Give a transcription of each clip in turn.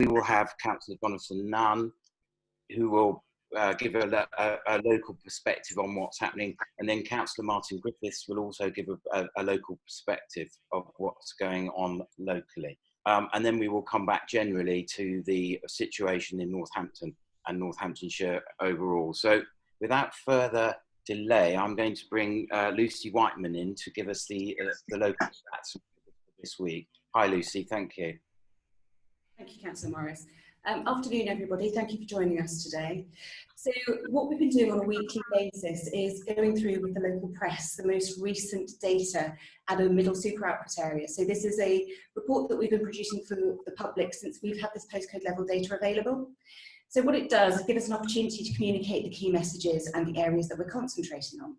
we will have Councillor Jonathan Nunn, who will give a local perspective on what's happening, and then Councillor Martin Griffiths will also give a local perspective of what's going on locally. And then we will come back generally to the situation in Northampton and Northamptonshire overall. So without further delay, I'm going to bring Lucy Whiteman in to give us the local stats this week. Hi Lucy, thank you. Thank you, Councillor Morris. Afternoon, everybody. Thank you for joining us today. So what we've been doing on a weekly basis is going through with the local press the most recent data at a middle super output area. So this is a report that we've been producing for the public since we've had this postcode level data available. So what it does is give us an opportunity to communicate the key messages and the areas that we're concentrating on.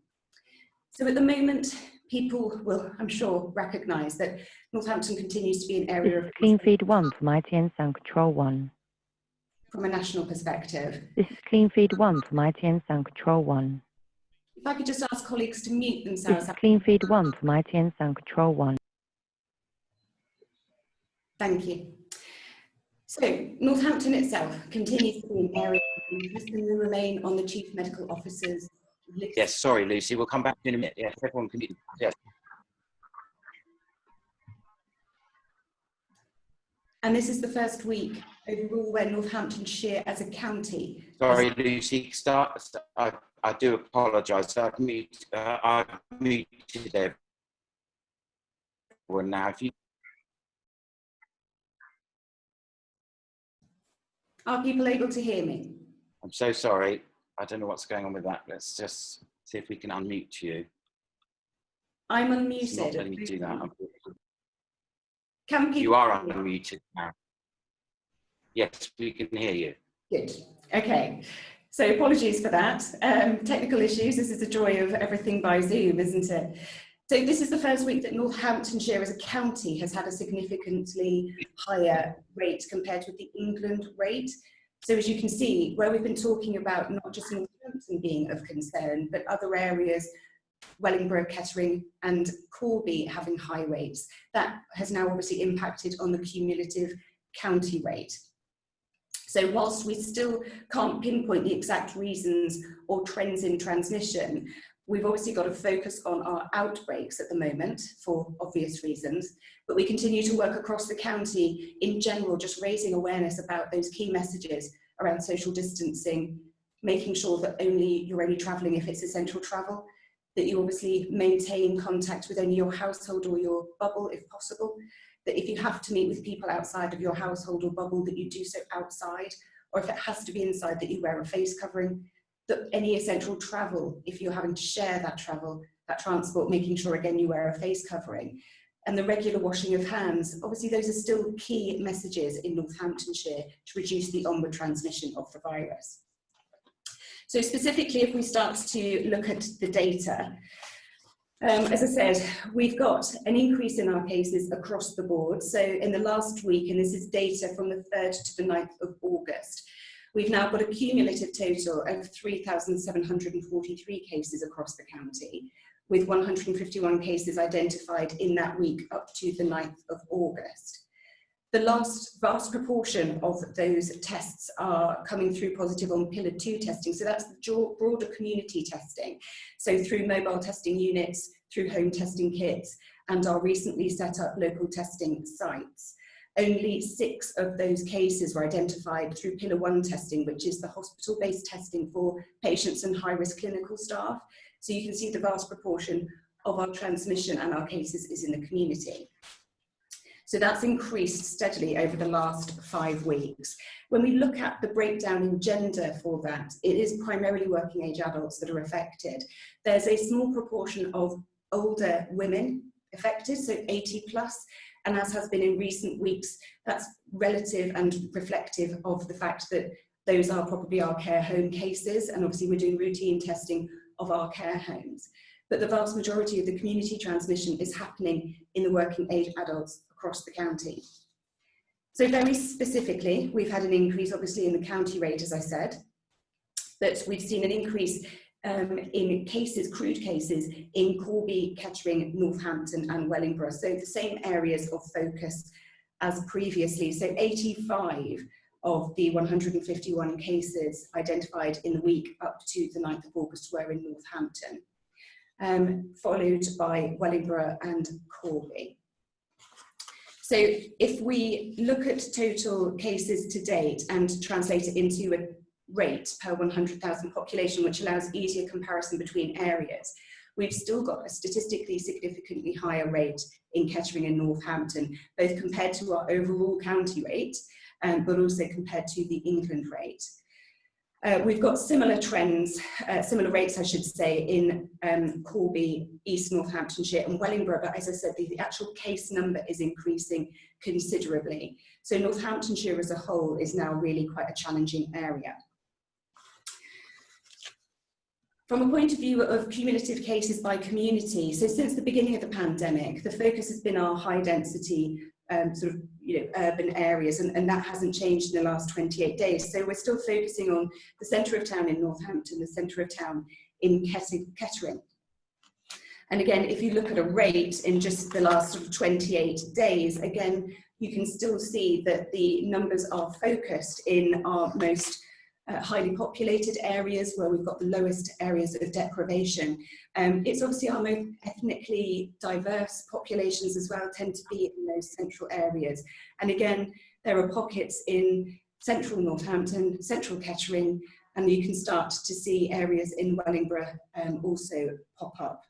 So at the moment, people will, I'm sure, recognise that Northampton continues to be an area of... Clean feed 1 for Mighty Sound Control 1. From a national perspective. This is clean feed 1 for Mighty Sound Control 1. If I could just ask colleagues to mute themselves. This is clean feed 1 for Mighty Sound Control 1. Thank you. So Northampton itself continues to be an area of interest and will remain on the Chief Medical Officer's list. Yes, sorry Lucy, we'll come back in a minute. Yes, everyone can be, yes. And this is the first week overall where Northamptonshire as a county... Sorry Lucy, I do apologise. I've muted everyone now. If you... Are people able to hear me? I'm so sorry. I don't know what's going on with that. Let's just see if we can unmute you. I'm unmuted. It's not letting me do that. Can people... You are unmuted now. Yes, we can hear you. Good. Okay. So apologies for that. Technical issues. This is the joy of everything by Zoom, isn't it? So this is the first week that Northamptonshire as a county has had a significantly higher rate compared with the England rate. So as you can see, where we've been talking about not just Northampton being of concern, but other areas, Wellingborough, Kettering and Corby having high rates, that has now obviously impacted on the cumulative county rate. So whilst we still can't pinpoint the exact reasons or trends in transmission, we've obviously got to focus on our outbreaks at the moment for obvious reasons, but we continue to work across the county in general, just raising awareness about those key messages around social distancing, making sure that you're only travelling if it's essential travel, that you obviously maintain contact with only your household or your bubble if possible, that if you have to meet with people outside of your household or bubble, that you do so outside, or if it has to be inside, that you wear a face covering, that any essential travel, if you're having to share that travel, that transport, making sure again you wear a face covering, and the regular washing of hands. Obviously those are still key messages in Northamptonshire to reduce the onward transmission of the virus. So specifically, if we start to look at the data, as I said, we've got an increase in our cases across the board. So in the last week, and this is data from the 3rd to the 9th of August, we've now got a cumulative total of 3,743 cases across the county, with 151 cases identified in that week up to the 9th of August. The vast proportion of those tests are coming through positive on Pillar 2 testing, so that's the broader community testing. So through mobile testing units, through home testing kits, and our recently set up local testing sites. Only 6 of those cases were identified through Pillar 1 testing, which is the hospital-based testing for patients and high-risk clinical staff. So you can see the vast proportion of our transmission and our cases is in the community. So that's increased steadily over the last 5 weeks. When we look at the breakdown in gender for that, it is primarily working age adults that are affected. There's a small proportion of older women affected, so 80 plus, and as has been in recent weeks, that's relative and reflective of the fact that those are probably our care home cases, and obviously we're doing routine testing of our care homes. But the vast majority of the community transmission is happening in the working age adults across the county. So very specifically, we've had an increase obviously in the county rate, as I said, but we've seen an increase in cases, crude cases, in Corby, Kettering, Northampton and Wellingborough. So the same areas of focus as previously. So 85 of the 151 cases identified in the week up to the 9th of August were in Northampton, followed by Wellingborough and Corby. So if we look at total cases to date and translate it into a rate per 100,000 population, which allows easier comparison between areas, we've still got a statistically significantly higher rate in Kettering and Northampton, both compared to our overall county rate, but also compared to the England rate. We've got similar trends, similar rates, I should say, in Corby, East Northamptonshire and Wellingborough, but as I said, the actual case number is increasing considerably. So Northamptonshire as a whole is now really quite a challenging area. From a point of view of cumulative cases by community, so since the beginning of the pandemic, the focus has been our high density urban areas, and that hasn't changed in the last 28 days. So we're still focusing on the centre of town in Northampton, the centre of town in Kettering. And again, if you look at a rate in just the last 28 days, again, you can still see that the numbers are focused in our most highly populated areas where we've got the lowest areas of deprivation. It's obviously our most ethnically diverse populations as well tend to be in those central areas. And again, there are pockets in central Northampton, central Kettering, and you can start to see areas in Wellingborough also pop up.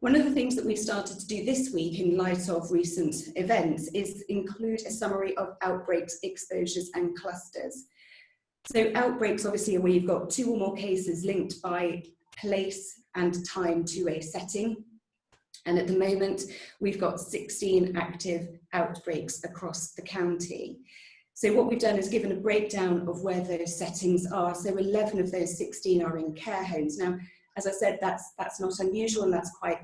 One of the things that we've started to do this week in light of recent events is include a summary of outbreaks, exposures and clusters. So outbreaks obviously are where you've got 2 or more cases linked by place and time to a setting. And at the moment, we've got 16 active outbreaks across the county. So what we've done is given a breakdown of where those settings are. So 11 of those 16 are in care homes. Now, as I said, that's not unusual, and that's quite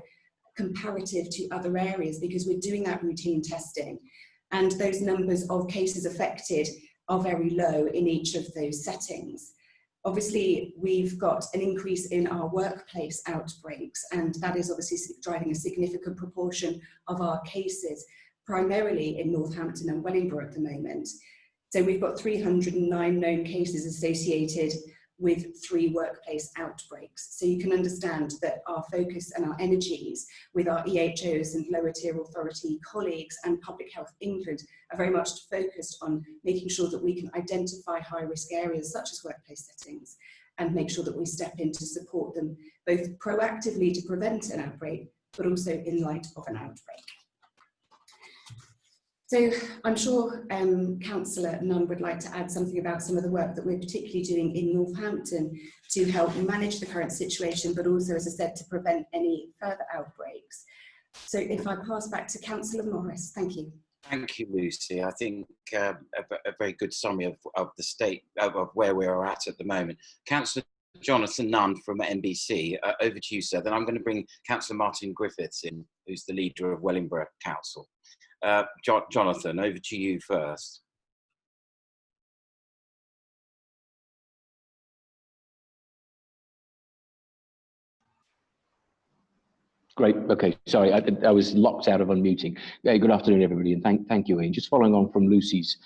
comparative to other areas because we're doing that routine testing. And those numbers of cases affected are very low in each of those settings. Obviously, we've got an increase in our workplace outbreaks, and that is obviously driving a significant proportion of our cases, primarily in Northampton and Wellingborough at the moment. So we've got 309 known cases associated with 3 workplace outbreaks. So you can understand that our focus and our energies with our EHOs and lower tier authority colleagues and Public Health England are very much focused on making sure that we can identify high risk areas such as workplace settings and make sure that we step in to support them both proactively to prevent an outbreak, but also in light of an outbreak. So I'm sure Councillor Nunn would like to add something about some of the work that we're particularly doing in Northampton to help manage the current situation, but also, as I said, to prevent any further outbreaks. So if I pass back to Councillor Morris, thank you. Thank you, Lucy. I think a very good summary of the state of where we are at the moment. Councillor Jonathan Nunn from NBC, over to you, sir. Then I'm going to bring Councillor Martin Griffiths in, who's the leader of Wellingborough Council. Jonathan, over to you first. Great. Okay. Sorry, I was locked out of unmuting. Yeah, good afternoon, everybody, and thank you, Ian. Just following on from Lucy's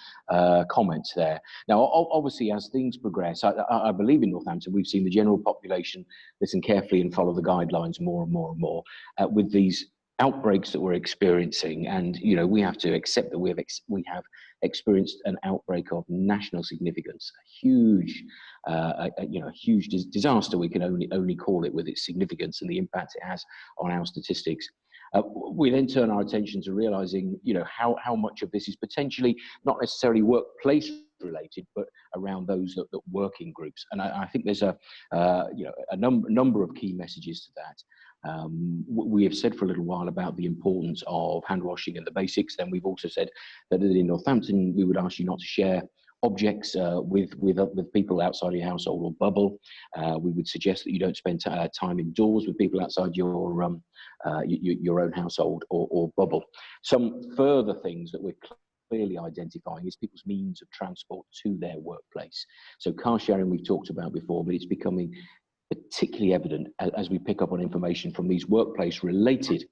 comments there. Now, obviously, as things progress, I believe in Northampton, we've seen the general population listen carefully and follow the guidelines more and more and more with these outbreaks that we're experiencing. And you know, we have to accept that we have experienced an outbreak of national significance, a huge huge disaster, we can only call it, with its significance and the impact it has on our statistics. We then turn our attention to realizing, you know, how much of this is potentially not necessarily workplace related, but around those that work in groups. And I think there's a number of key messages to that. We have said for a little while about the importance of hand washing and the basics. Then we've also said that in Northampton, we would ask you not to share objects with people outside your household or bubble. We would suggest that you don't spend time indoors with people outside your own household or bubble. Some further things that we're clearly identifying is people's means of transport to their workplace. So car sharing we've talked about before, but it's becoming particularly evident as we pick up on information from these workplace-related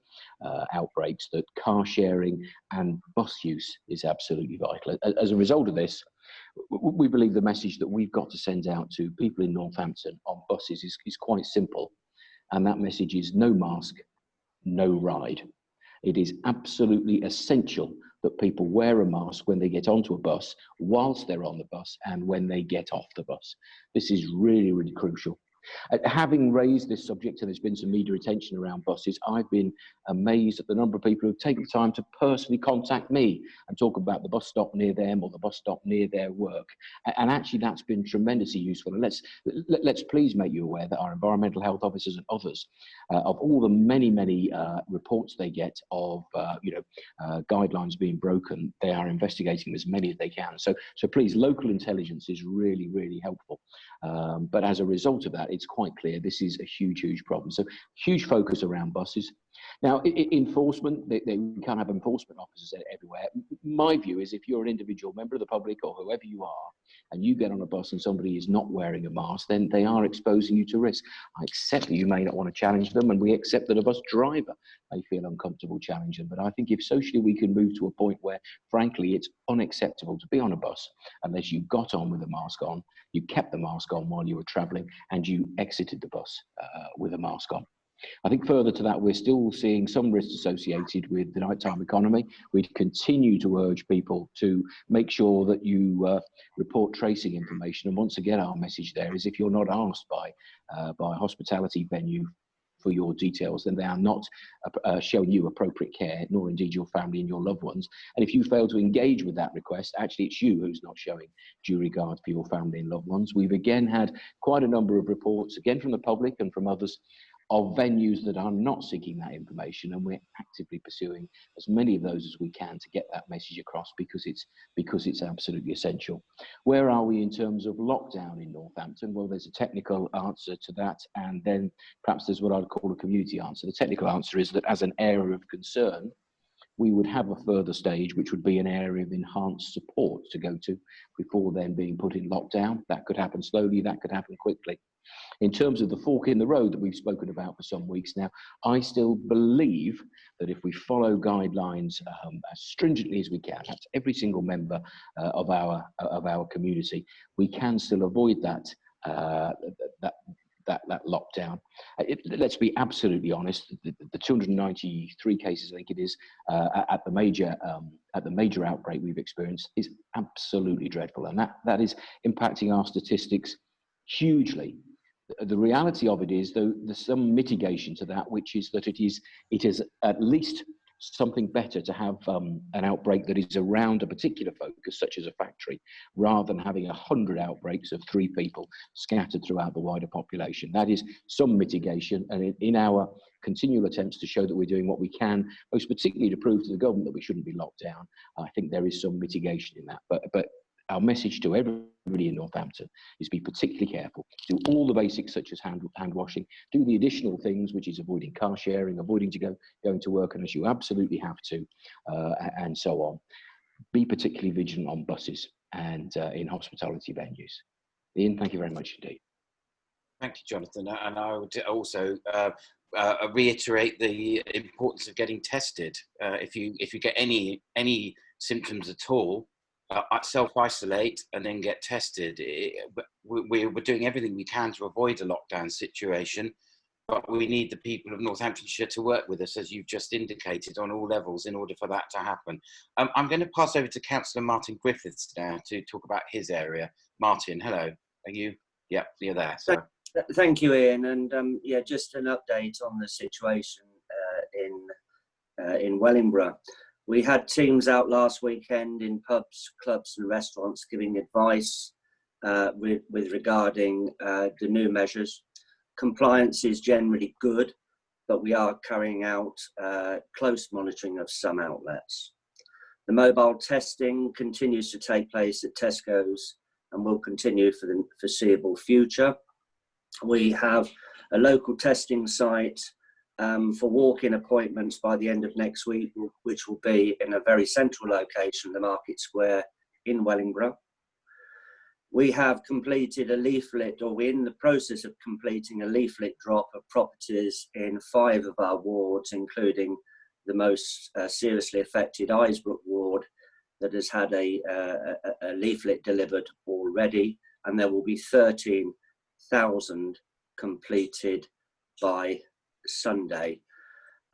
outbreaks that car sharing and bus use is absolutely vital. As a result of this, we believe the message that we've got to send out to people in Northampton on buses is quite simple. And that message is no mask, no ride. It is absolutely essential that people wear a mask when they get onto a bus, whilst they're on the bus, and when they get off the bus. This is really, really crucial. Having raised this subject, and there's been some media attention around buses, I've been amazed at the number of people who've taken the time to personally contact me and talk about the bus stop near them or the bus stop near their work. And actually, that's been tremendously useful. And let's please make you aware that our environmental health officers and others, of all the many reports they get of guidelines being broken, they are investigating as many as they can. So please, local intelligence is really, really helpful. But as a result of that, it's quite clear this is a huge problem. So huge focus around buses. Now, enforcement, we can't have enforcement officers everywhere. My view is if you're an individual member of the public or whoever you are, and you get on a bus and somebody is not wearing a mask, then they are exposing you to risk. I accept that you may not want to challenge them, and we accept that a bus driver may feel uncomfortable challenging them. But I think if socially we can move to a point where, frankly, it's unacceptable to be on a bus unless you got on with a mask on, you kept the mask on while you were travelling, and you exited the bus with a mask on. I think further to that, we're still seeing some risks associated with the nighttime economy. We continue to urge people to make sure that you report tracing information. And once again, our message there is if you're not asked by a hospitality venue for your details, then they are not showing you appropriate care, nor indeed your family and your loved ones. And if you fail to engage with that request, actually it's you who's not showing due regard for your family and loved ones. We've again had quite a number of reports, again from the public and from others, of venues that are not seeking that information, and we're actively pursuing as many of those as we can to get that message across because it's absolutely essential. Where are we in terms of lockdown in Northampton? Well, there's a technical answer to that, and then perhaps there's what I'd call a community answer. The technical answer is that as an area of concern, we would have a further stage, which would be an area of enhanced support to go to before then being put in lockdown. That could happen slowly, that could happen quickly. In terms of the fork in the road that we've spoken about for some weeks now, I still believe that if we follow guidelines as stringently as we can, that's every single member of our community, we can still avoid that lockdown. Let's be absolutely honest. The 293 cases, I think it is, at the major outbreak we've experienced is absolutely dreadful, and that is impacting our statistics hugely. The reality of it is, though, there's some mitigation to that, which is that it is at least something better to have an outbreak that is around a particular focus, such as a factory, rather than having 100 outbreaks of 3 people scattered throughout the wider population. That is some mitigation, and in our continual attempts to show that we're doing what we can, most particularly to prove to the government that we shouldn't be locked down, I think there is some mitigation in that. But our message to everybody in Northampton is be particularly careful. Do all the basics such as hand washing. Do the additional things, which is avoiding car sharing, avoiding going to work unless you absolutely have to, and so on. Be particularly vigilant on buses and in hospitality venues. Ian, thank you very much indeed. Thank you, Jonathan. And I would also reiterate the importance of getting tested. If you get any symptoms at all, self-isolate and then get tested. We're doing everything we can to avoid a lockdown situation, but we need the people of Northamptonshire to work with us, as you've just indicated, on all levels in order for that to happen. I'm going to pass over to Councillor Martin Griffiths now to talk about his area. Martin, hello. Are you? Yep, you're there. So. Thank you, Ian. And yeah, just an update on the situation in Wellingborough. We had teams out last weekend in pubs, clubs and restaurants giving advice with regarding the new measures. Compliance is generally good, but we are carrying out close monitoring of some outlets. The mobile testing continues to take place at Tesco's and will continue for the foreseeable future. We have a local testing site for walk-in appointments by the end of next week, which will be in a very central location, the Market Square in Wellingborough. We have completed a leaflet, or we're in the process of completing a leaflet drop of properties in 5 of our wards, including the most seriously affected Isbrook ward, that has had a leaflet delivered already, and there will be 13,000 completed by Sunday.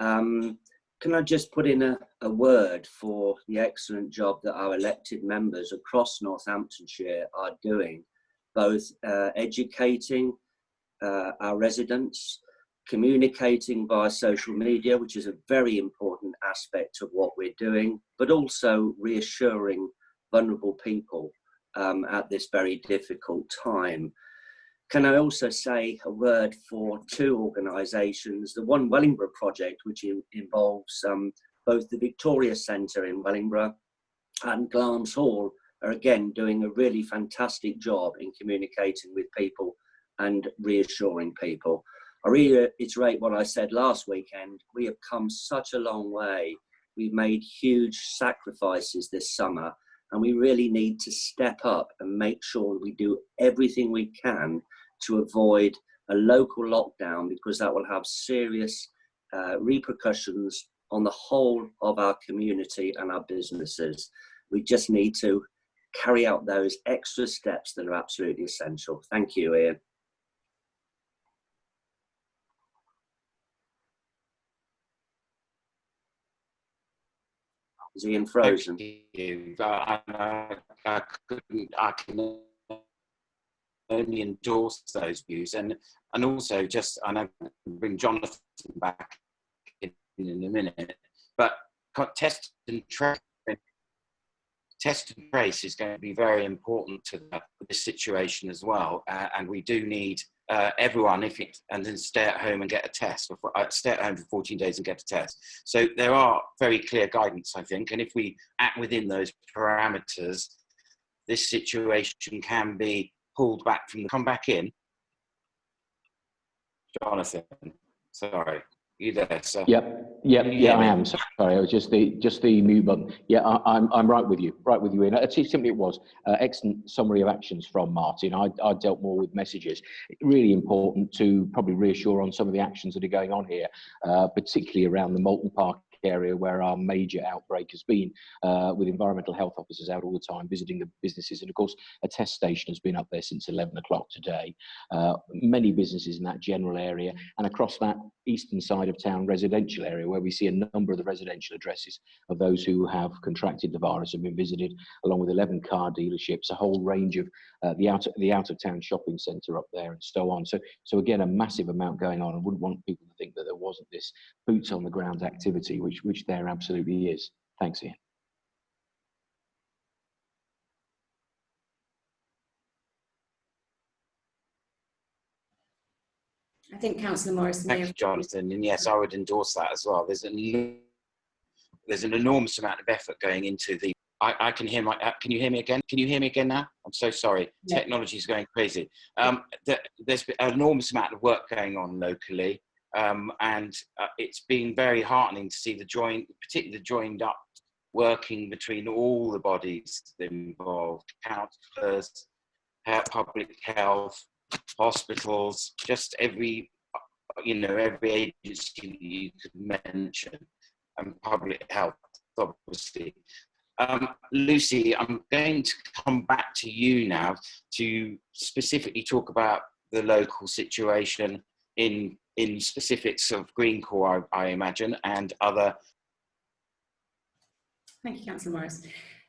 Can I just put in a word for the excellent job that our elected members across Northamptonshire are doing, both educating our residents, communicating via social media, which is a very important aspect of what we're doing, but also reassuring vulnerable people at this very difficult time. Can I also say a word for 2 organisations, the One Wellingborough project, which involves both the Victoria Centre in Wellingborough and Glamis Hall, are again doing a really fantastic job in communicating with people and reassuring people. I reiterate what I said last weekend. We have come such a long way. We've made huge sacrifices this summer, and we really need to step up and make sure we do everything we can to avoid a local lockdown, because that will have serious repercussions on the whole of our community and our businesses. We just need to carry out those extra steps that are absolutely essential. Thank you, Ian. Is Ian frozen? Thank you. I can only endorse those views, and also just, I know I'll bring Jonathan back in a minute, but test and trace is going to be very important to this situation as well, and we do need everyone, and then stay at home and get a test, stay at home for 14 days and get a test. So there are very clear guidance, I think, and if we act within those parameters, this situation can be pulled back from come back in. Jonathan, sorry, you there, sir? Yep, I am. Sorry, it was just the mute button. Yeah, I'm right with you, Ian. It simply was excellent summary of actions from Martin. I dealt more with messages. Really important to probably reassure on some of the actions that are going on here, particularly around the Moulton Park area where our major outbreak has been, with environmental health officers out all the time visiting the businesses, and of course a test station has been up there since 11 o'clock today. Many businesses in that general area, and across that eastern side of town residential area where we see a number of the residential addresses of those who have contracted the virus have been visited, along with 11 car dealerships, a whole range of the out of town shopping centre up there and so on. So again, a massive amount going on. I wouldn't want people to think that there wasn't this boots on the ground activity, which there absolutely is. Thanks, Ian. I think Councillor Morrison. Thank you, Jonathan. And yes, I would endorse that as well. There's an enormous amount of effort going into the. I can hear my. Can you hear me again? Can you hear me again now? I'm so sorry. Yeah. Technology is going crazy. There's been an enormous amount of work going on locally, and it's been very heartening to see particularly the joined up working between all the bodies involved: councillors, public health, hospitals, just every agency that you could mention, and public health, obviously. Lucy, I'm going to come back to you now to specifically talk about the local situation in specifics of Greencore, I imagine, and other. Thank you, Councillor Morris.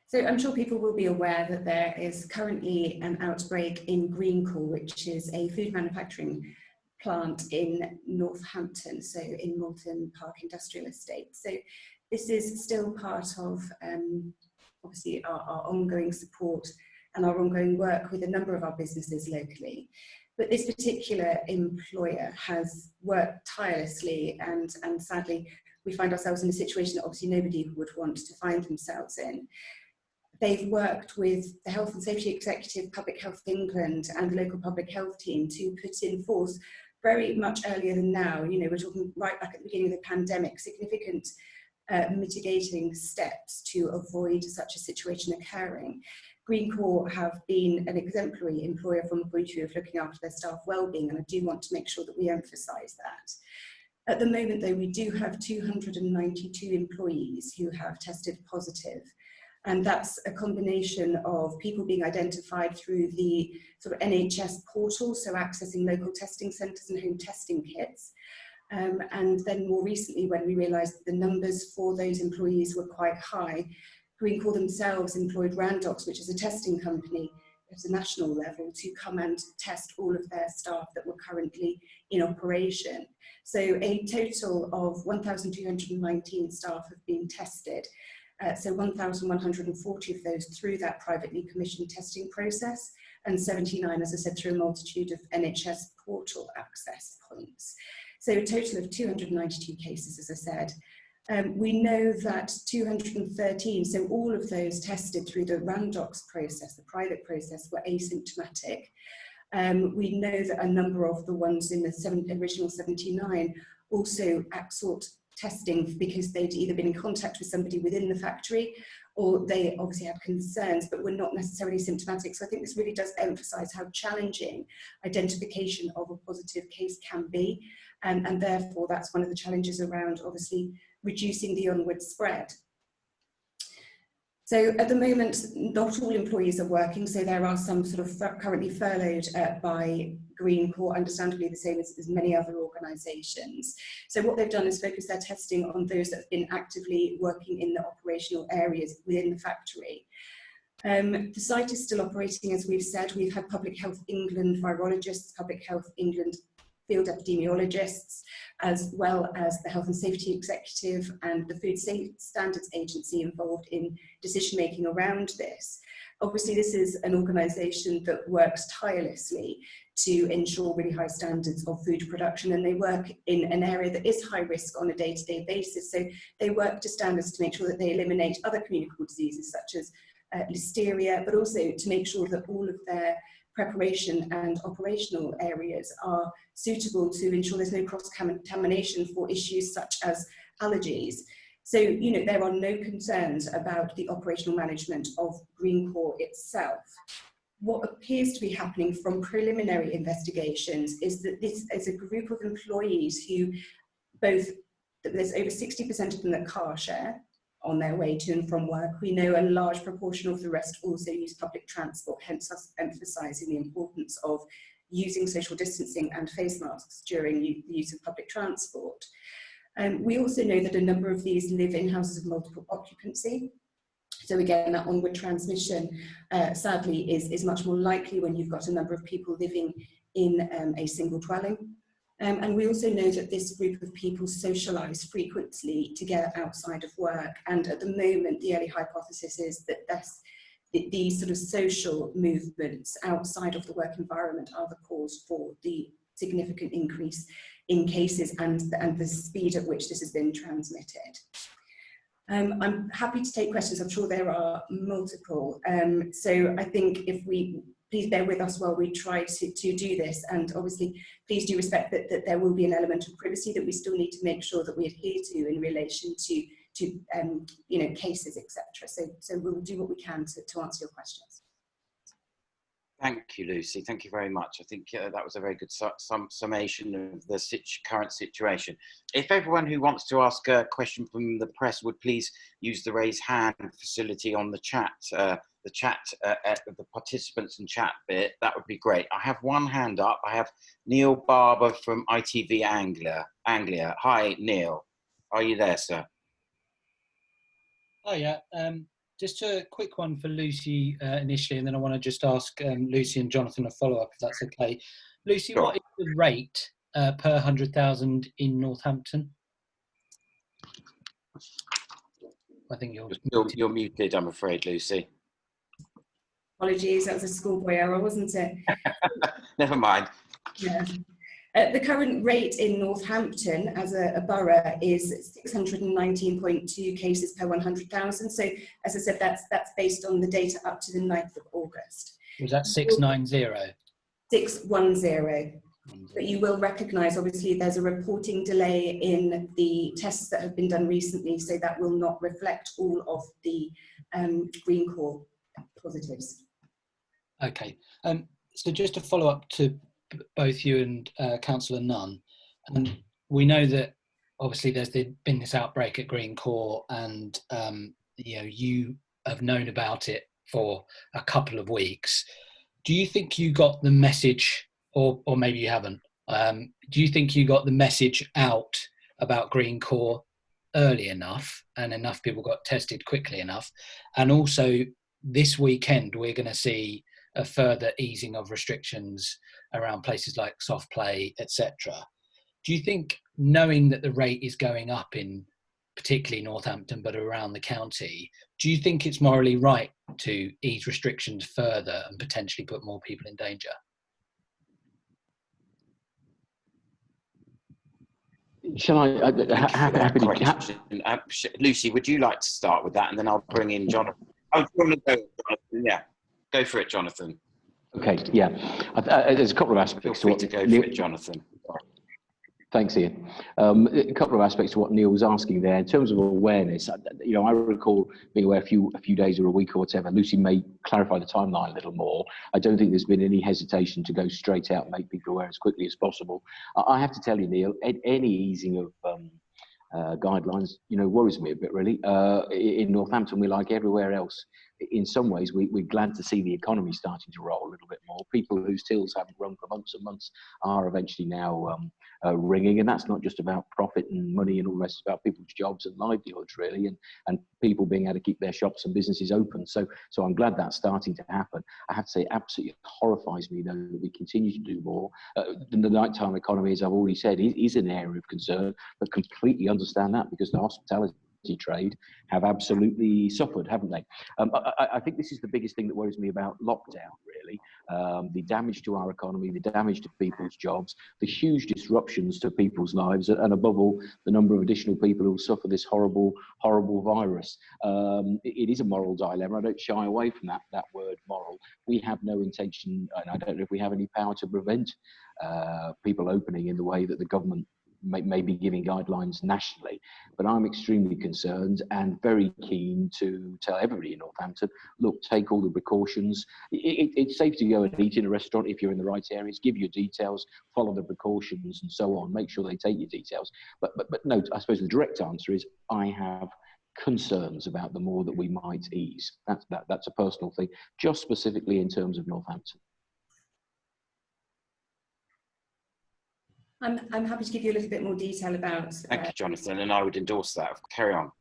So I'm sure people will be aware that there is currently an outbreak in Greencore, which is a food manufacturing plant in Northampton, so in Moulton Park Industrial Estate. So this is still part of obviously our ongoing support and our ongoing work with a number of our businesses locally. But this particular employer has worked tirelessly, and sadly we find ourselves in a situation that obviously nobody would want to find themselves in. They've worked with the Health and Safety Executive, Public Health England and the local public health team to put in force very much earlier than now. We're talking right back at the beginning of the pandemic, significant mitigating steps to avoid such a situation occurring. Green Corps have been an exemplary employer from a point of view of looking after their staff well-being, and I do want to make sure that we emphasise that. At the moment, though, we do have 292 employees who have tested positive. And that's a combination of people being identified through the sort of NHS portal, so accessing local testing centres and home testing kits. And then more recently, when we realised that the numbers for those employees were quite high, Green Corps themselves employed Randox, which is a testing company at a national level, to come and test all of their staff that were currently in operation. So a total of 1,219 staff have been tested. So 1,140 of those through that privately commissioned testing process, and 79, as I said, through a multitude of NHS portal access points. So a total of 292 cases, as I said. We know that 213, so all of those tested through the Randox process, the private process, were asymptomatic. We know that a number of the ones in the original 79 also sought testing because they'd either been in contact with somebody within the factory, or they obviously had concerns but were not necessarily symptomatic. So I think this really does emphasise how challenging identification of a positive case can be, and therefore that's one of the challenges around obviously reducing the onward spread. So at the moment, not all employees are working, so there are some sort of currently furloughed by Green Corps, understandably the same as many other organisations. So what they've done is focus their testing on those that have been actively working in the operational areas within the factory. The site is still operating, as we've said. We've had Public Health England virologists, Public Health England field epidemiologists, as well as the Health and Safety Executive and the Food Standards Agency involved in decision-making around this. Obviously, this is an organisation that works tirelessly to ensure really high standards of food production, and they work in an area that is high risk on a day-to-day basis. So they work to standards to make sure that they eliminate other communicable diseases such as listeria, but also to make sure that all of their preparation and operational areas are suitable to ensure there's no cross-contamination for issues such as allergies. So, you know, there are no concerns about the operational management of Green Corps itself. What appears to be happening from preliminary investigations is that this is a group of employees who there's over 60% of them that car share on their way to and from work. We know a large proportion of the rest also use public transport, hence us emphasising the importance of using social distancing and face masks during the use of public transport. We also know that a number of these live in houses of multiple occupancy. So again, that onward transmission, sadly, is much more likely when you've got a number of people living in a single dwelling. And we also know that this group of people socialise frequently together outside of work. And at the moment, the early hypothesis is that these sort of social movements outside of the work environment are the cause for the significant increase in cases and the speed at which this has been transmitted. I'm happy to take questions. I'm sure there are multiple. So I think please bear with us while we try to do this, and obviously please do respect that there will be an element of privacy that we still need to make sure that we adhere to in relation to you know, cases, etc. So we'll do what we can to answer your questions. Thank you, Lucy. Thank you very much. I think that was a very good summation of the current situation. If everyone who wants to ask a question from the press would please use the raise hand facility on the chat, the participants and chat bit, that would be great. I have one hand up. I have Neil Barber from ITV Anglia. Hi, Neil. Are you there, sir? Oh, yeah. Just a quick one for Lucy initially, and then I want to just ask Lucy and Jonathan a follow-up, if that's okay. Lucy, sure. What is the rate per 100,000 in Northampton? I think you're muted, I'm afraid, Lucy. Apologies, that was a schoolboy error, wasn't it? Never mind. Yeah. The current rate in Northampton as a borough is 619.2 cases per 100,000. So, as I said, that's based on the data up to the 9th of August. Was that 690? 610. But you will recognise, obviously, there's a reporting delay in the tests that have been done recently, so that will not reflect all of the Green Corps positives. Okay, so just to follow up to both you and Councillor Nunn, we know that obviously there's been this outbreak at Green Court, and you have known about it for a couple of weeks. Do you think you got the message, or maybe you haven't? Do you think you got the message out about Green Court early enough, and enough people got tested quickly enough? And also, this weekend we're going to see a further easing of restrictions around places like soft play, etc. Do you think, knowing that the rate is going up in particularly Northampton, but around the county, do you think it's morally right to ease restrictions further and potentially put more people in danger? Shall I? Happy to. Lucy, would you like to start with that, and then I'll bring in Jonathan? Oh, do you want to go, Jonathan? Yeah, go for it, Jonathan. Okay, yeah. There's a couple of aspects. Feel free to go for it, Jonathan. Thanks, Ian. A couple of aspects to what Neil was asking there. In terms of awareness, I recall being aware a few days or a week or whatever. Lucy may clarify the timeline a little more. I don't think there's been any hesitation to go straight out and make people aware as quickly as possible. I have to tell you, Neil, any easing of guidelines, worries me a bit, really. In Northampton, we're like everywhere else. In some ways, we're glad to see the economy starting to roll a little bit more. People whose tills haven't rung for months and months are eventually now ringing, and that's not just about profit and money and all the rest. It's about people's jobs and livelihoods, really, and people being able to keep their shops and businesses open. So I'm glad that's starting to happen. I have to say, it absolutely horrifies me, though, that we continue to do more. The nighttime economy, as I've already said, is an area of concern, but completely understand that, because the hospitality trade have absolutely suffered, haven't they? I think this is the biggest thing that worries me about lockdown, really. The damage to our economy, the damage to people's jobs, the huge disruptions to people's lives, and above all, the number of additional people who will suffer this horrible, horrible virus. It is a moral dilemma. I don't shy away from that word moral. We have no intention, and I don't know if we have any power to prevent people opening in the way that the government may be giving guidelines nationally, but I'm extremely concerned and very keen to tell everybody in Northampton, look, take all the precautions. It's safe to go and eat in a restaurant if you're in the right areas, give your details, follow the precautions and so on, make sure they take your details. But no, I suppose the direct answer is I have concerns about the more that we might ease. That's a personal thing, just specifically in terms of Northampton. I'm happy to give you a little bit more detail about... Thank you, Jonathan, and I would endorse that. Carry on.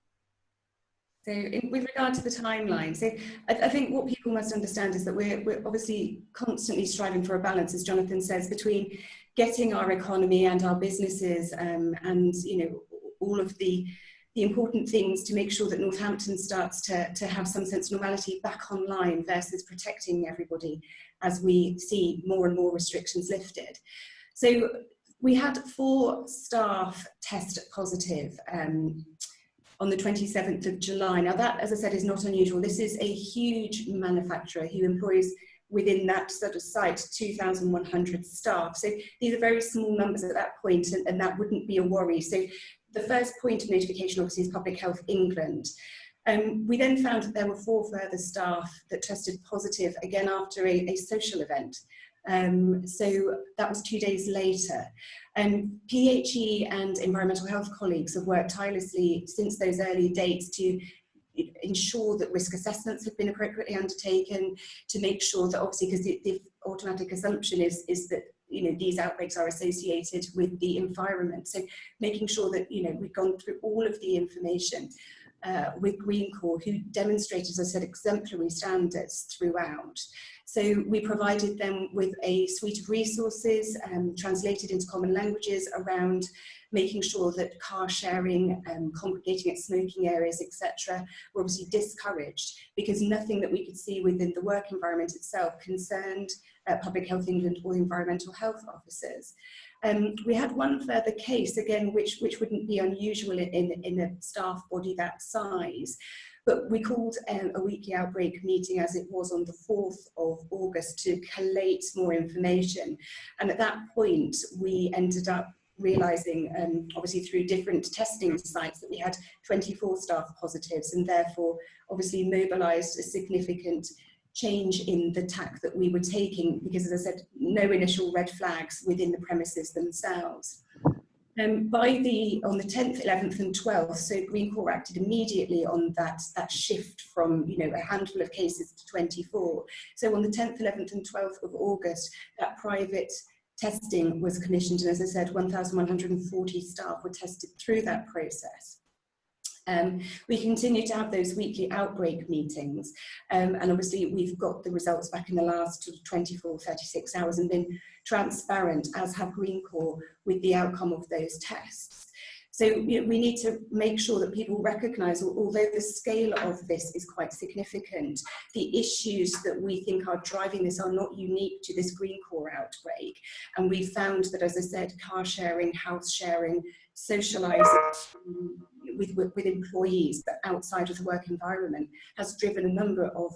So with regard to the timeline, so I think what people must understand is that we're obviously constantly striving for a balance, as Jonathan says, between getting our economy and our businesses and all of the important things to make sure that Northampton starts to have some sense of normality back online versus protecting everybody as we see more and more restrictions lifted. So we had 4 staff test positive on the 27th of July. Now that, as I said, is not unusual. This is a huge manufacturer who employs within that sort of site 2,100 staff. So these are very small numbers at that point, and that wouldn't be a worry. So the first point of notification obviously is Public Health England. We then found that there were 4 further staff that tested positive, again after a social event. So that was 2 days later. PHE and environmental health colleagues have worked tirelessly since those early dates to ensure that risk assessments have been appropriately undertaken, to make sure that, obviously, because the automatic assumption is that these outbreaks are associated with the environment. So making sure that we've gone through all of the information with Green Corps, who demonstrated, as I said, exemplary standards throughout. So we provided them with a suite of resources translated into common languages around making sure that car sharing, congregating at smoking areas, etc., were obviously discouraged, because nothing that we could see within the work environment itself concerned Public Health England or environmental health officers. We had one further case, again, which wouldn't be unusual in a staff body that size, but we called a weekly outbreak meeting, as it was on the 4th of August, to collate more information. And at that point, we ended up realising, obviously through different testing sites, that we had 24 staff positives, and therefore obviously mobilised a significant change in the tack that we were taking, because, as I said, no initial red flags within the premises themselves. On the 10th, 11th and 12th, so Green Corps acted immediately on that shift from, you know, a handful of cases to 24. So on the 10th, 11th and 12th of August, that private testing was commissioned, and as I said, 1,140 staff were tested through that process. We continue to have those weekly outbreak meetings, and obviously we've got the results back in the last 24, 36 hours and been transparent, as have Green Corps, with the outcome of those tests. So, you know, we need to make sure that people recognise, although the scale of this is quite significant, the issues that we think are driving this are not unique to this Green Corps outbreak. And we found that, as I said, car sharing, house sharing, socialising with employees, but outside of the work environment, has driven a number of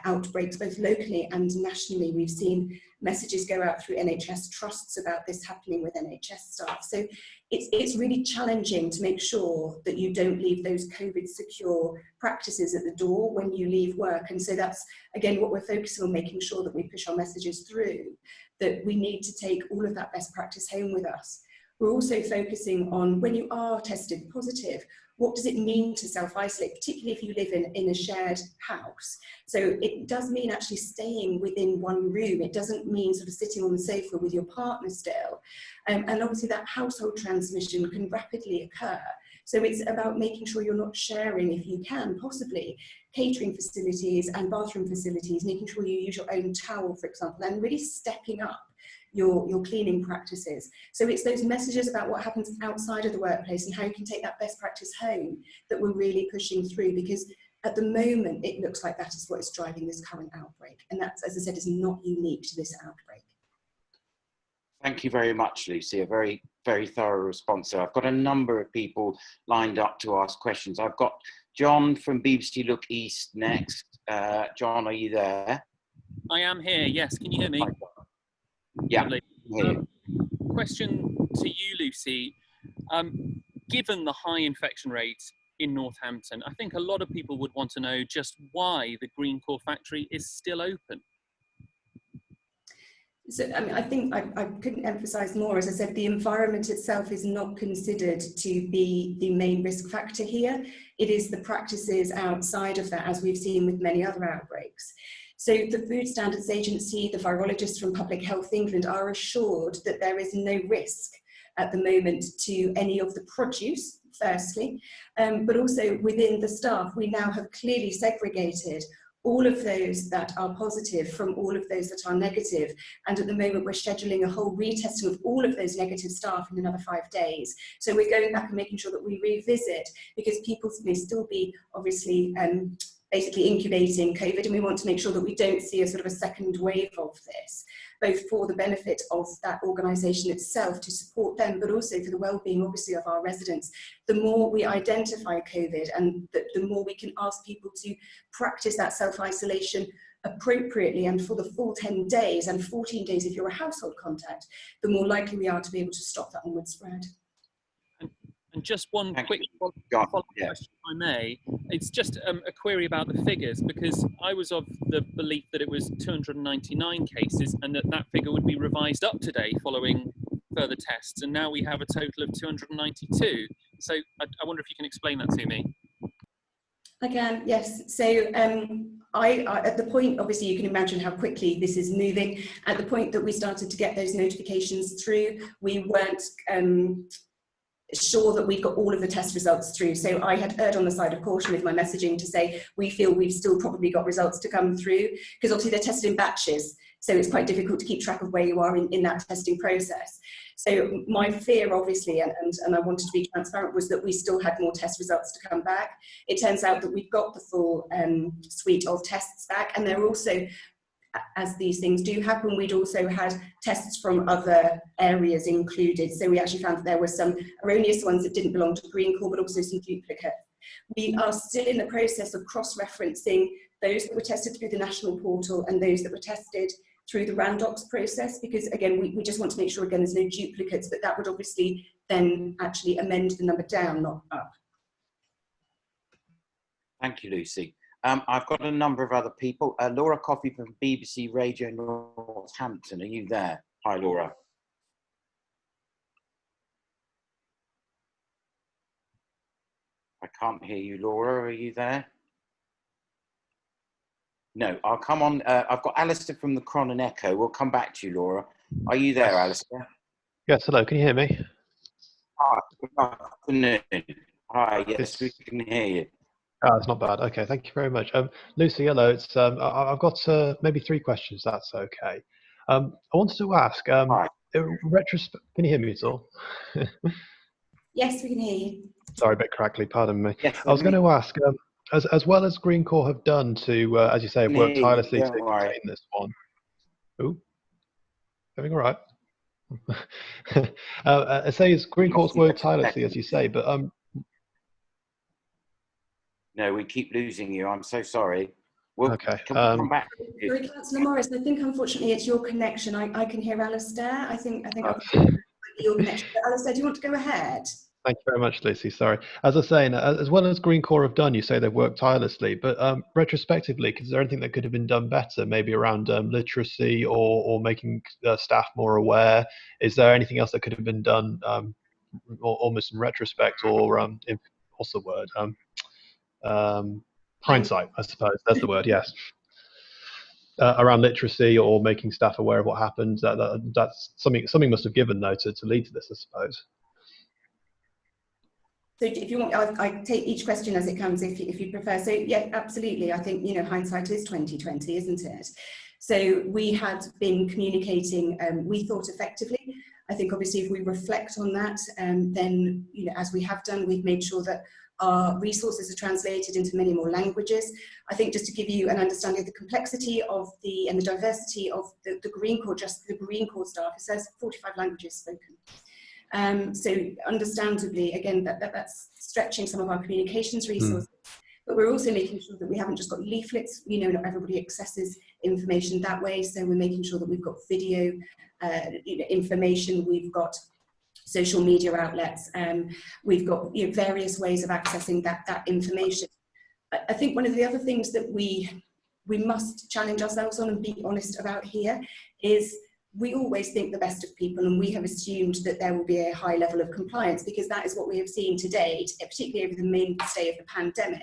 outbreaks, both locally and nationally. We've seen messages go out through NHS trusts about this happening with NHS staff. So it's really challenging to make sure that you don't leave those COVID secure practices at the door when you leave work. And so that's, again, what we're focusing on, making sure that we push our messages through, that we need to take all of that best practice home with us. We're also focusing on, when you are tested positive, what does it mean to self-isolate, particularly if you live in a shared house? So it does mean actually staying within one room. It doesn't mean sort of sitting on the sofa with your partner still. And obviously that household transmission can rapidly occur. So it's about making sure you're not sharing, if you can, possibly, catering facilities and bathroom facilities, making sure you use your own towel, for example, and really stepping up your cleaning practices. So it's those messages about what happens outside of the workplace and how you can take that best practice home that we're really pushing through, because at the moment it looks like that is what is driving this current outbreak, and that, as I said, is not unique to this outbreak. Thank you very much, Lucy. A very, very thorough response. So I've got a number of people lined up to ask questions. I've got John from BBC Look East next. John, are you there? I am here, yes. Can you hear me? Yeah. Question to you, Lucy. Given the high infection rates in Northampton, I think a lot of people would want to know just why the Green Corps factory is still open. So, I mean, I think I couldn't emphasise more. As I said, the environment itself is not considered to be the main risk factor here. It is the practices outside of that, as we've seen with many other outbreaks. So the Food Standards Agency, the virologists from Public Health England are assured that there is no risk at the moment to any of the produce, firstly, but also within the staff. We now have clearly segregated all of those that are positive from all of those that are negative. And at the moment, we're scheduling a whole retesting of all of those negative staff in another 5 days. So we're going back and making sure that we revisit, because people may still be obviously basically incubating COVID, and we want to make sure that we don't see a sort of a second wave of this, both for the benefit of that organisation itself to support them, but also for the well-being, obviously, of our residents. The more we identify COVID, and the more we can ask people to practice that self-isolation appropriately and for the full 10 days and 14 days if you're a household contact, the more likely we are to be able to stop that onward spread. And just one quick follow-up question, if I may. It's just a query about the figures, because I was of the belief that it was 299 cases and that figure would be revised up today following further tests, and now we have a total of 292. So I wonder if you can explain that to me. I can, yes. So I at the point, obviously you can imagine how quickly this is moving. At the point that we started to get those notifications through, we weren't sure that we've got all of the test results through. So I had erred on the side of caution with my messaging to say we feel we've still probably got results to come through, because obviously they're tested in batches, so it's quite difficult to keep track of where you are in that testing process. So my fear, obviously, and I wanted to be transparent, was that we still had more test results to come back. It turns out that we've got the full suite of tests back, and they're also, as these things do happen, we'd also had tests from other areas included. So we actually found that there were some erroneous ones that didn't belong to Green Corps, but also some duplicates. We are still in the process of cross-referencing those that were tested through the national portal and those that were tested through the Randox process, because again, we just want to make sure again there's no duplicates, but that would obviously then actually amend the number down, not up. Thank you, Lucy. I've got a number of other people. Laura Coffey from BBC Radio Northampton. Are you there? Hi, Laura. I can't hear you, Laura. Are you there? No, I'll come on. I've got Alistair from the Cron and Echo. We'll come back to you, Laura. Are you there, Alistair? Yes, hello. Can you hear me? Hi, good afternoon. Hi, yes, we can hear you. Oh, it's not bad. Okay, thank you very much. Lucy, hello. It's I've got maybe 3 questions. That's okay. I wanted to ask. Hi. Retrospect. Can you hear me at all? Yes, we can hear you. Sorry, a bit crackly. Pardon me. Yes, I was going to ask, as well as Green Corps have done to, as you say, have worked tirelessly to contain this one. Ooh, everything all right? I say as Green Corps worked tirelessly, as you say, but no, we keep losing you. I'm so sorry. We'll okay. come back. Sorry, Councillor Morris, I think unfortunately it's your connection. I can hear Alistair. I think your connection. But Alistair, do you want to go ahead? Thank you very much, Lucy. Sorry. As I was saying, as well as Green Corps have done, you say they've worked tirelessly, but retrospectively, is there anything that could have been done better, maybe around literacy or making staff more aware? Is there anything else that could have been done almost in retrospect, or what's the word? Hindsight, I suppose. That's the word, yes. Around literacy or making staff aware of what happened. That's something must have given, though, to lead to this, I suppose. So if you want, I take each question as it comes, if you prefer. So yeah, absolutely. I think, you know, hindsight is 20/20, isn't it? So we had been communicating, we thought effectively. I think obviously if we reflect on that, then, you know, as we have done, we've made sure that our resources are translated into many more languages. I think just to give you an understanding of the complexity of and the diversity of the Green Corps, just the Green Corps staff, it says 45 languages spoken. So understandably, again, that's stretching some of our communications resources, but we're also making sure that we haven't just got leaflets. You know, not everybody accesses information that way, so we're making sure that we've got video information, we've got social media outlets, we've got, you know, various ways of accessing that information. I think one of the other things that we must challenge ourselves on and be honest about here is we always think the best of people, and we have assumed that there will be a high level of compliance because that is what we have seen to date, particularly over the mainstay of the pandemic.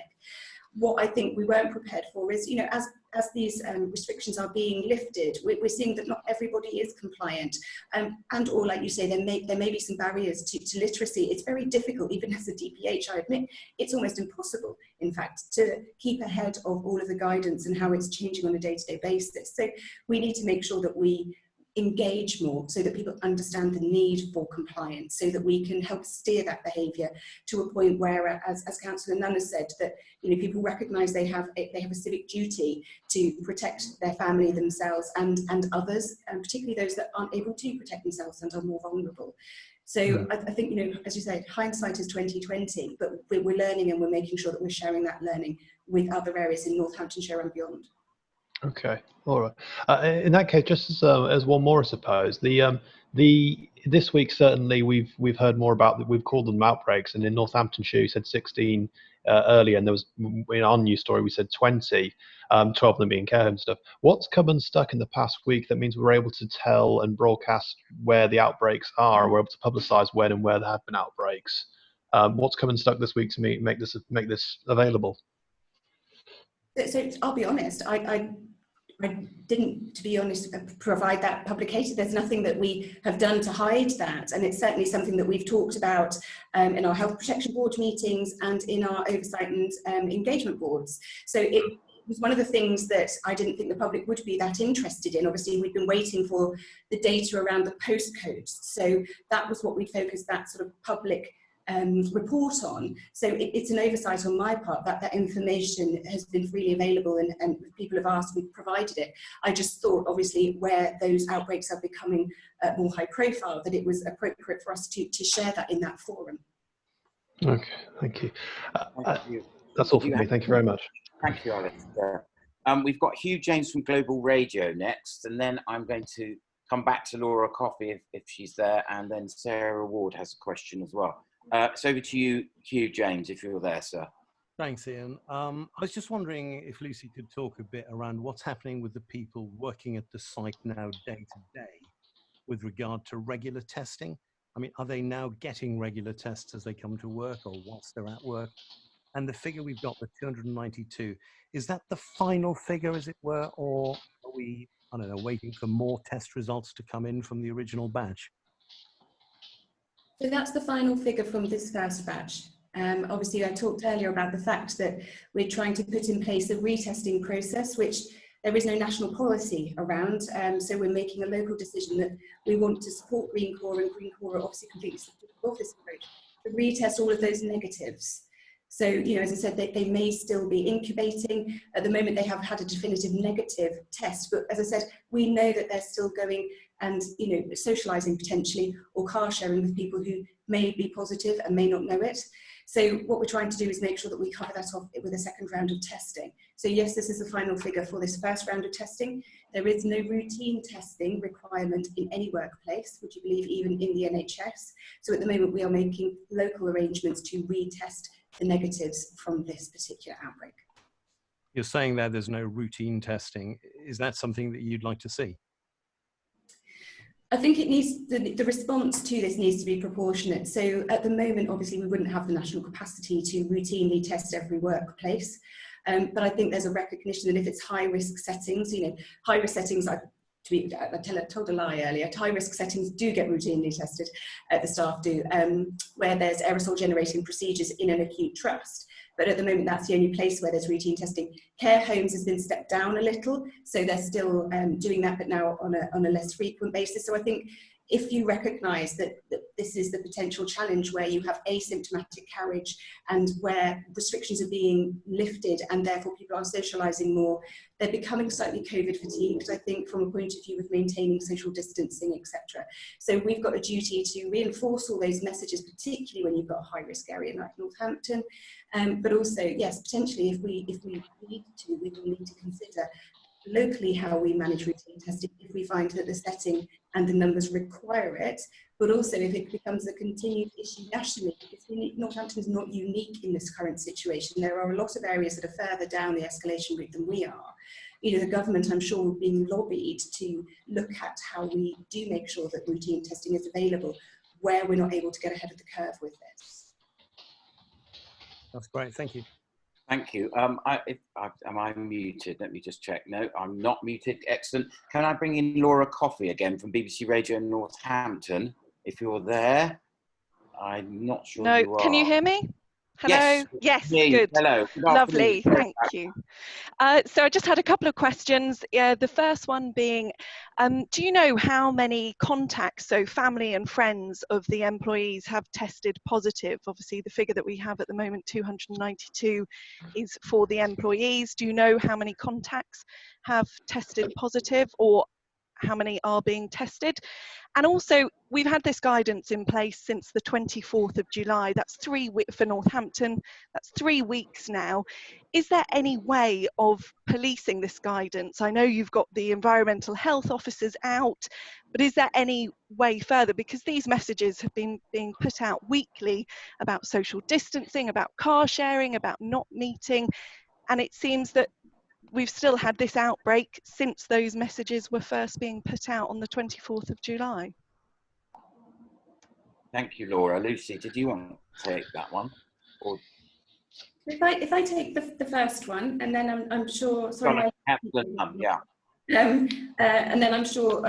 What I think we weren't prepared for is, you know, as these restrictions are being lifted, we're seeing that not everybody is compliant, and or like you say, there may be some barriers to literacy. It's very difficult, even as a DPH, I admit, it's almost impossible, in fact, to keep ahead of all of the guidance and how it's changing on a day-to-day basis. So we need to make sure that we engage more so that people understand the need for compliance, so that we can help steer that behaviour to a point where, as Councillor Nunn has said, that, you know, people recognise they have a civic duty to protect their family, themselves and others, and particularly those that aren't able to protect themselves and are more vulnerable. So I think, you know, as you say, hindsight is 20/20, but we're learning and we're making sure that we're sharing that learning with other areas in Northamptonshire and beyond. Okay, all right. In that case, just as one more, I suppose, this week certainly we've heard more about we've called them outbreaks, and in Northamptonshire you said 16 earlier, and there was in our news story we said 20, 12 of them being care home stuff. What's come unstuck in the past week that means we're able to tell and broadcast where the outbreaks are? We're able to publicise when and where there have been outbreaks. What's come unstuck this week to make this available? So I'll be honest, I didn't, to be honest, provide that publication. There's nothing that we have done to hide that, and it's certainly something that we've talked about in our Health Protection Board meetings and in our oversight and engagement boards. So it was one of the things that I didn't think the public would be that interested in. Obviously, we've been waiting for the data around the postcodes, so that was what we focused that sort of public report on. So it's an oversight on my part that information has been freely available, and people have asked, we've provided it. I just thought, obviously, where those outbreaks are becoming more high profile, that it was appropriate for us to share that in that forum. Okay, thank you. That's all from me. Thank you very much. Thank you, Alex. We've got Hugh James from Global Radio next, and then I'm going to come back to Laura Coffey if she's there, and then Sarah Ward has a question as well. So over to you, Hugh James, if you're there, sir. Thanks, Ian. I was just wondering if Lucy could talk a bit around what's happening with the people working at the site now day to day with regard to regular testing. I mean, are they now getting regular tests as they come to work or whilst they're at work? And the figure we've got, the 292, is that the final figure, as it were, or are we, I don't know, waiting for more test results to come in from the original batch? So that's the final figure from this first batch. Obviously, I talked earlier about the fact that we're trying to put in place a retesting process, which there is no national policy around. So we're making a local decision that we want to support Green Corps, and Green Corps are obviously completely supportive of this approach, to retest all of those negatives. So, you know, as I said, they may still be incubating. At the moment, they have had a definitive negative test. But as I said, we know that they're still going and, you know, socialising potentially or car sharing with people who may be positive and may not know it. So what we're trying to do is make sure that we cover that off with a second round of testing. So yes, this is the final figure for this first round of testing. There is no routine testing requirement in any workplace, would you believe, even in the NHS. So at the moment, we are making local arrangements to retest the negatives from this particular outbreak. You're saying that there's no routine testing. Is that something that you'd like to see? I think it needs, the response to this needs to be proportionate. So at the moment, obviously, we wouldn't have the national capacity to routinely test every workplace. But I think there's a recognition that if it's high risk settings, you know, high risk settings, I told a lie earlier, high risk settings do get routinely tested, the staff do, where there's aerosol generating procedures in an acute trust. But at the moment, that's the only place where there's routine testing. Care homes has been stepped down a little, so they're still doing that, but now on a less frequent basis. So I think if you recognise that this is the potential challenge where you have asymptomatic carriage and where restrictions are being lifted and therefore people are socialising more, they're becoming slightly COVID fatigued, I think, from a point of view of maintaining social distancing, etc. So we've got a duty to reinforce all those messages, particularly when you've got a high risk area like Northampton. But also, yes, potentially if we need to, we will need to consider locally how we manage routine testing if we find that the setting and the numbers require it, but also if it becomes a continued issue nationally, because Northampton is not unique in this current situation. There are a lot of areas that are further down the escalation route than we are. You know, the government, I'm sure, will be lobbied to look at how we do make sure that routine testing is available where we're not able to get ahead of the curve with this. That's great, thank you. Thank you. Am I muted? Let me just check. No, I'm not muted. Excellent. Can I bring in Laura Coffey again from BBC Radio Northampton? If you're there, I'm not sure you are. No, can you hear me? Hello? Yes, yes, good. Hello. Good Lovely, thank you. So I just had a couple of questions. The first one being, do you know how many contacts, so family and friends of the employees have tested positive? Obviously, the figure that we have at the moment, 292, is for the employees. Do you know how many contacts have tested positive, or how many are being tested? And also, we've had this guidance in place since the 24th of July. That's 3 weeks for Northampton. That's 3 weeks now. Is there any way of policing this guidance? I know you've got the environmental health officers out, but is there any way further? Because these messages have been being put out weekly about social distancing, about car sharing, about not meeting. And it seems that we've still had this outbreak since those messages were first being put out on the 24th of July. Thank you, Laura. Lucy, did you want to take that one? Or... If I take the first one, and then I'm sure. Sorry, yeah. And then I'm sure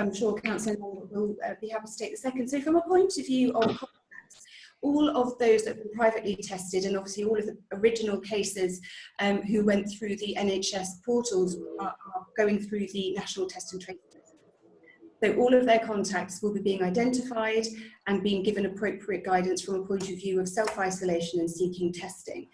Councillor will be happy to take the second. So from a point of view of contacts, all of those that were privately tested, and obviously all of the original cases who went through the NHS portals are going through the National Test and Trace. So all of their contacts will be being identified and being given appropriate guidance from a point of view of self-isolation and seeking testing.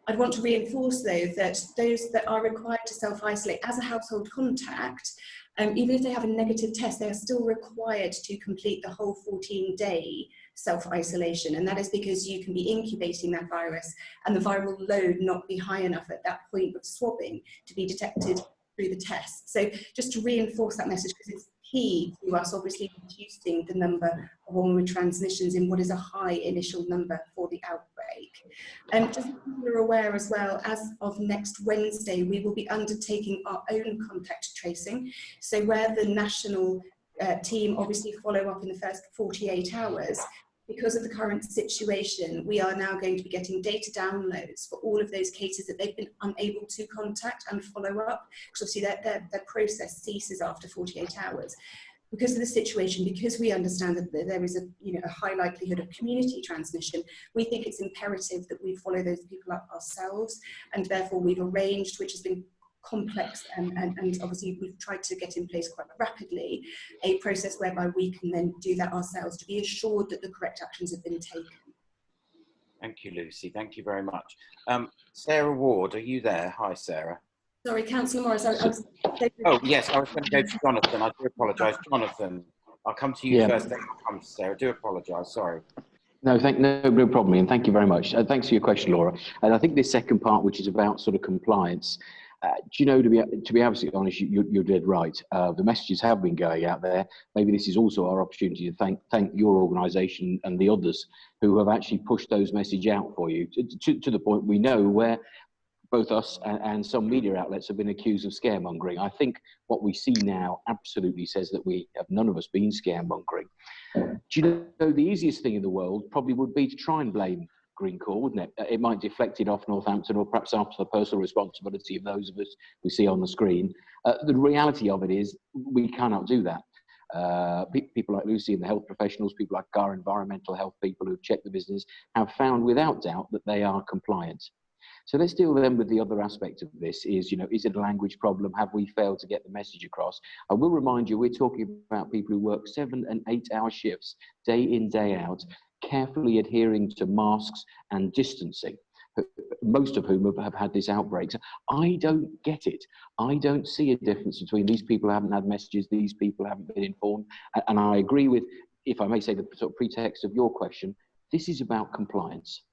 I'd want to reinforce, though, that those that are required to self-isolate as a household contact, even if they have a negative test, they are still required to complete the whole 14-day self-isolation. And that is because you can be incubating that virus and the viral load not be high enough at that point of swabbing to be detected through the test. So just to reinforce that message, because it's key to us obviously reducing the number of onward transmissions in what is a high initial number for the outbreak. Just so you're aware as well, as of next Wednesday, we will be undertaking our own contact tracing. So where the national team obviously follow up in the first 48 hours, because of the current situation, we are now going to be getting data downloads for all of those cases that they've been unable to contact and follow up, because obviously their process ceases after 48 hours. Because of the situation, because we understand that there is a high likelihood of community transmission, we think it's imperative that we follow those people up ourselves, and therefore we've arranged, which has been complex and obviously we've tried to get in place quite rapidly, a process whereby we can then do that ourselves to be assured that the correct actions have been taken. Thank you, Lucy. Thank you very much. Sarah Ward, are you there? Hi, Sarah. Sorry, Councillor Morris. Oh, yes, I was going to go to Jonathan. I do apologise. Jonathan, I'll come to you first, then I'll come to Sarah. I do apologise, sorry. No, no problem, Ian. Thank you very much. Thanks for your question, Laura. And I think this second part, which is about sort of compliance, do you know, to be absolutely honest, you're dead right. The messages have been going out there. Maybe this is also our opportunity to thank your organisation and the others who have actually pushed those messages out for you to the point we know where both us and some media outlets have been accused of scaremongering. I think what we see now absolutely says that we have none of us been scaremongering. Do you know, the easiest thing in the world probably would be to try and blame Greencore, wouldn't it? It might deflect it off Northampton, or perhaps after the personal responsibility of those of us we see on the screen. The reality of it is we cannot do that. People like Lucy and the health professionals, people like our environmental health people who've checked the business, have found without doubt that they are compliant. So let's deal then with the other aspect of this is, you know, is it a language problem? Have we failed to get the message across? I will remind you, we're talking about people who work 7 and 8 hour shifts, day in, day out, carefully adhering to masks and distancing, most of whom have had this outbreak. So I don't get it. I don't see a difference between these people who haven't had messages, these people haven't been informed. And I agree with, if I may say, the sort of pretext of your question, this is about compliance.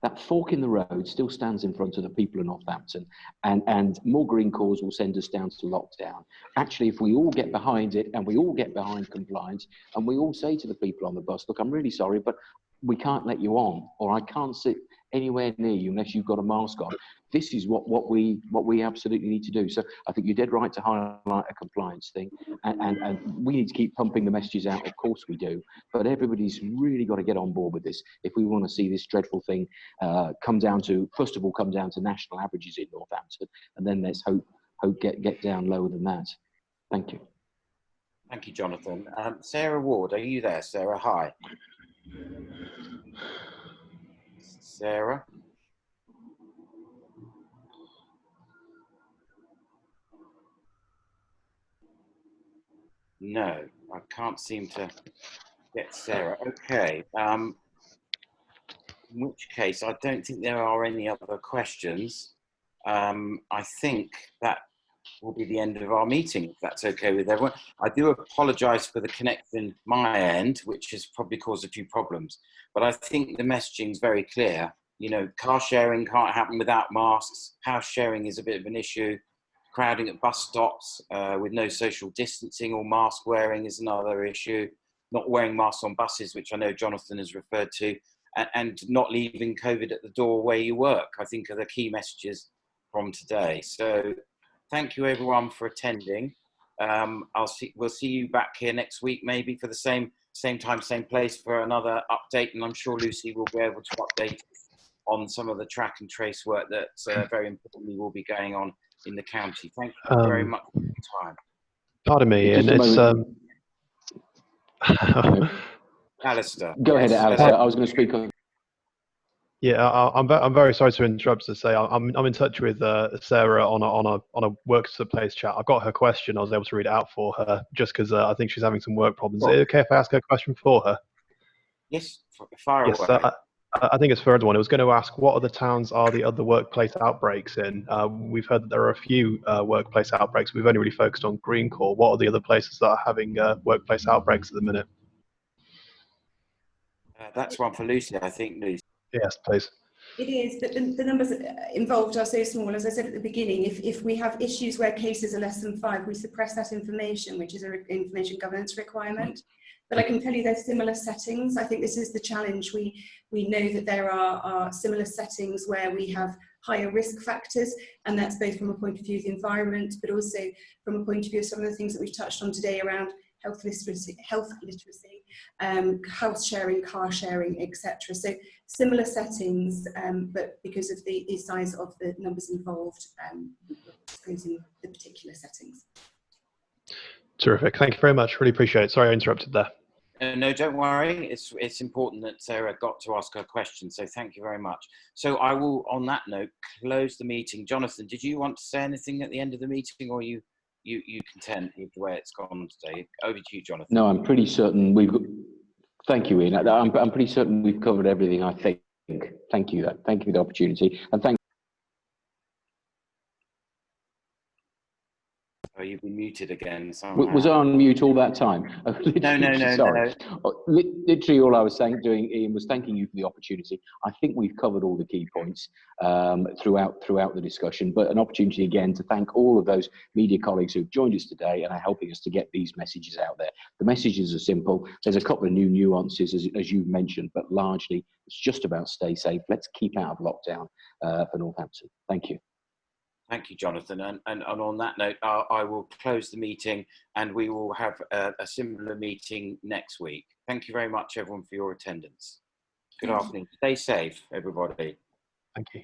That fork in the road still stands in front of the people of Northampton, and more green cores will send us down to lockdown. Actually, if we all get behind it and we all get behind compliance and we all say to the people on the bus, look, I'm really sorry, but we can't let you on, or I can't sit anywhere near you unless you've got a mask on. This is what we absolutely need to do. So I think you're dead right to highlight a compliance thing, and we need to keep pumping the messages out. Of course we do, but everybody's really got to get on board with this if we want to see this dreadful thing come down to national averages in Northampton, and then let's hope get down lower than that. Thank you. Thank you, Jonathan. Sarah Ward, are you there? Sarah, hi. Sarah? No, I can't seem to get Sarah. Okay. In which case, I don't think there are any other questions. I think that will be the end of our meeting, if that's okay with everyone. I do apologise for the connection my end, which has probably caused a few problems, but I think the messaging is very clear. You know, car sharing can't happen without masks. House sharing is a bit of an issue. Crowding at bus stops with no social distancing or mask wearing is another issue. Not wearing masks on buses, which I know Jonathan has referred to, and not leaving COVID at the door where you work, I think are the key messages from today. So thank you everyone for attending. We'll see you back here next week, maybe for the same time, same place for another update. And I'm sure Lucy will be able to update on some of the track and trace work that very importantly will be going on in the county. Thank you very much for your time. Pardon me, and it's Alistair. Go ahead, Alistair. I was going to speak on. Yeah, I'm very sorry to interrupt to say I'm in touch with Sarah on a workplace chat. I've got her question. I was able to read it out for her just because I think she's having some work problems. Is it okay if I ask her question for her? Yes, fire away. I think it's for everyone. I was going to ask, what other towns are the other workplace outbreaks in? We've heard that there are a few workplace outbreaks. We've only really focused on Greencore. What are the other places that are having workplace outbreaks at the minute? That's one for Lucy, I think, Lucy. Yes, please. It is, but the numbers involved are so small. As I said at the beginning, if we have issues where cases are less than 5, we suppress that information, which is an information governance requirement. But I can tell you there's similar settings. I think this is the challenge. We know that there are similar settings where we have higher risk factors, and that's both from a point of view of the environment, but also from a point of view of some of the things that we've touched on today around health literacy, house sharing, car sharing, etc. So similar settings, but because of the size of the numbers involved, exposing the particular settings. Terrific. Thank you very much. Really appreciate it. Sorry I interrupted there. No, don't worry. It's important that Sarah got to ask her question, so thank you very much. So I will, on that note, close the meeting. Jonathan, did you want to say anything at the end of the meeting, or you content with the way it's gone today? Over to you, Jonathan. No, I'm pretty certain we've got, thank you, Ian. I'm pretty certain we've covered everything, I think. Thank you. Thank you for the opportunity. And thank Oh, you've been muted again somehow. Was I on mute all that time? No, sorry. no. Literally all I was doing, Ian, was thanking you for the opportunity. I think we've covered all the key points throughout the discussion, but an opportunity again to thank all of those media colleagues who've joined us today and are helping us to get these messages out there. The messages are simple. There's a couple of new nuances, as you've mentioned, but largely it's just about stay safe. Let's keep out of lockdown for Northampton. Thank you. Thank you, Jonathan. And on that note, I will close the meeting, and we will have a similar meeting next week. Thank you very much, everyone, for your attendance. Good afternoon. Stay safe, everybody. Thank you.